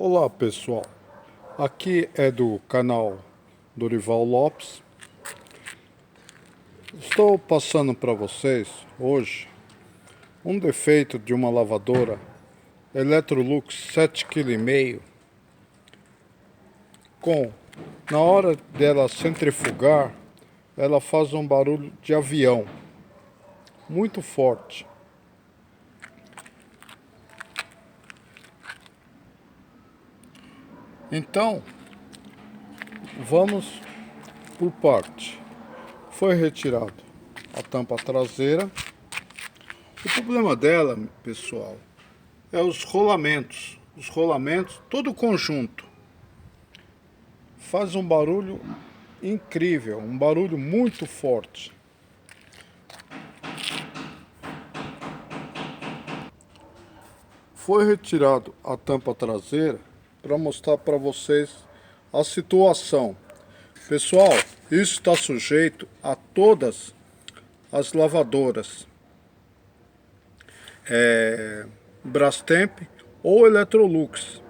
Olá pessoal, aqui é do canal Dorival Lopes. Estou passando para vocês hoje um defeito de uma lavadora Electrolux 7,5 kg na hora dela centrifugar, ela faz um barulho de avião muito forte. Então, vamos por parte. Foi retirado a tampa traseira. O problema dela, pessoal, é os rolamentos. Os rolamentos, todo o conjunto, faz um barulho incrível, um barulho muito forte. Foi retirado a tampa traseira para mostrar para vocês a situação. Pessoal, isso está sujeito a todas as lavadoras Brastemp ou Electrolux.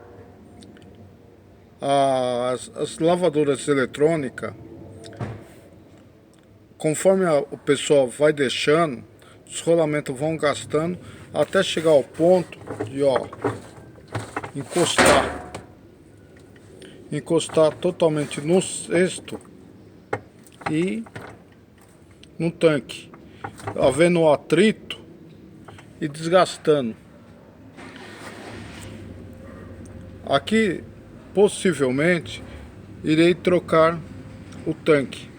As lavadoras eletrônicas, conforme o pessoal vai deixando, os rolamentos vão gastando até chegar ao ponto de encostar totalmente no cesto e no tanque, havendo o atrito e desgastando. Aqui possivelmente irei trocar o tanque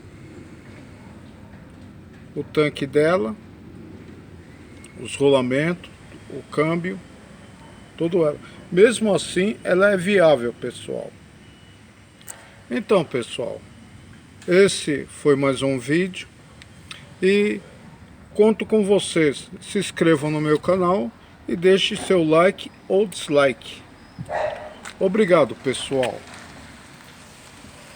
dela, os rolamentos, o câmbio, tudo ela. Mesmo assim, ela é viável, pessoal. Então, pessoal, esse foi mais um vídeo e conto com vocês. Se inscrevam no meu canal e deixe seu like ou dislike. Obrigado, pessoal.